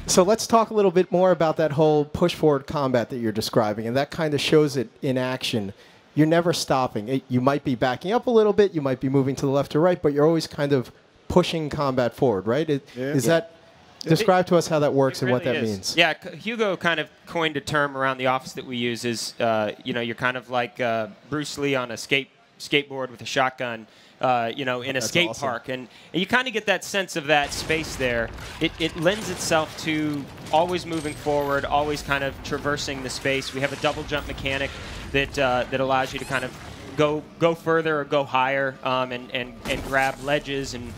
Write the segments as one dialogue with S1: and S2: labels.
S1: So let's talk a little bit more about that whole push-forward combat that you're describing, and that kind of shows it in action. You're never stopping. You might be backing up a little bit, you might be moving to the left or right, but you're always kind of pushing combat forward, right? Is that... Describe to us how that works and what that means.
S2: Yeah, Hugo kind of coined a term around the office that we use is, you're kind of like Bruce Lee on a skateboard with a shotgun, in a skate park. And you kind of get that sense of that space there. It lends itself to always moving forward, always kind of traversing the space. We have a double jump mechanic that allows you to kind of go further or go higher and grab ledges and,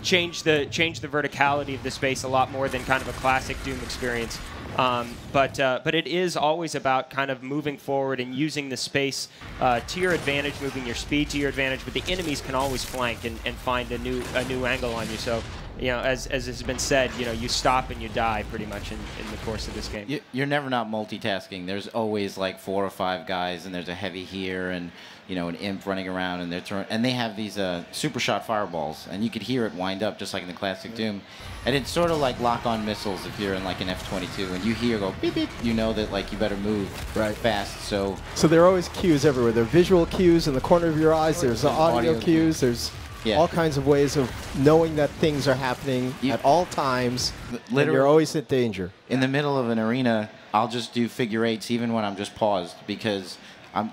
S2: change the verticality of the space a lot more than kind of a classic Doom experience. But it is always about kind of moving forward and using the space to your advantage, moving your speed to your advantage. But the enemies can always flank and find a new angle on you. So, as has been said, you stop and you die pretty much in the course of this game.
S3: You're never not multitasking. There's always like 4 or 5 guys, and there's a heavy here, and an imp running around, and they have these super shot fireballs, and you could hear it wind up just like in the classic Doom. And it's sort of like lock-on missiles if you're in like an F-22, and you hear go beep beep, you know that like you better move fast. So
S1: there are always cues everywhere. There are visual cues in the corner of your eyes. There's audio cues. There's all kinds of ways of knowing that things are happening at all times. Literally, and you're always in danger.
S3: In the middle of an arena, I'll just do figure eights even when I'm just paused because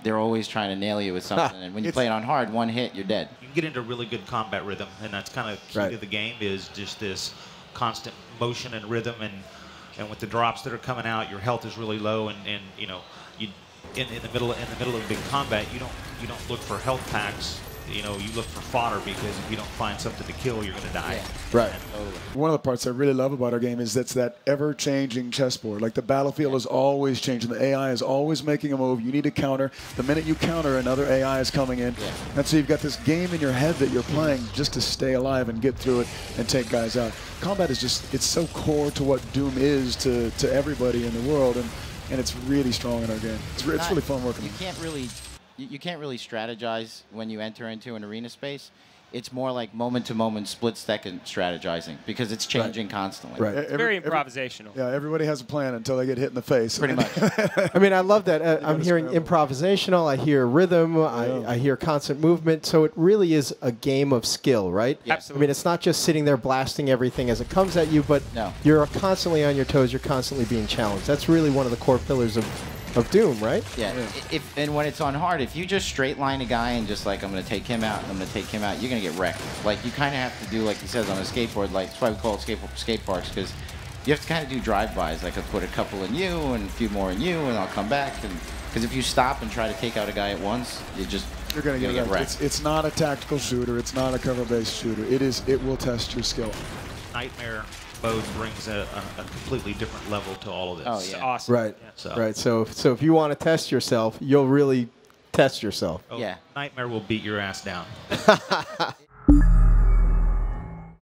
S3: they're always trying to nail you with something. And when you play it on hard, one hit, you're dead.
S4: You can get into really good combat rhythm, and that's kind of key to the game is just this constant motion and rhythm. And with the drops that are coming out, your health is really low, and you in the middle of big combat, you don't look for health packs. You look for fodder because if you don't find something to kill, you're going to die.
S5: Right. One of the parts I really love about our game is that's that ever-changing chessboard. Like the battlefield is always changing. The AI is always making a move. You need to counter. The minute you counter, another AI is coming in. And so you've got this game in your head that you're playing just to stay alive and get through it and take guys out. Combat is it's so core to what Doom is to everybody in the world, and it's really strong in our game. It's really fun working.
S3: You can't really strategize when you enter into an arena space. It's more like moment-to-moment, split-second strategizing because it's changing constantly.
S5: Right.
S2: It's very improvisational.
S5: Everybody has a plan until they get hit in the face.
S3: Pretty much.
S1: I mean, I love that. I'm hearing improvisational. I hear rhythm. I hear constant movement. So it really is a game of skill, right?
S2: Yeah. Absolutely.
S1: I mean, it's not just sitting there blasting everything as it comes at you, but you're constantly on your toes. You're constantly being challenged. That's really one of the core pillars of Doom, right?
S3: Yeah. And when it's on hard, if you just straight line a guy and just like, I'm going to take him out, and I'm going to take him out, you're going to get wrecked. Like, you kind of have to do, like he says, on a skateboard, like, that's why we call it skate parks, because you have to kind of do drive-bys. Like, I'll put a couple in you and a few more in you, and I'll come back. Because if you stop and try to take out a guy at once, you're going to get wrecked.
S5: It's not a tactical shooter. It's not a cover-based shooter. It will test your skill.
S4: Nightmare mode brings a completely different level to all of this.
S3: Oh, yeah.
S2: It's awesome.
S1: Right. Right. So if you want to test yourself, you'll really test yourself.
S4: Nightmare will beat your ass down.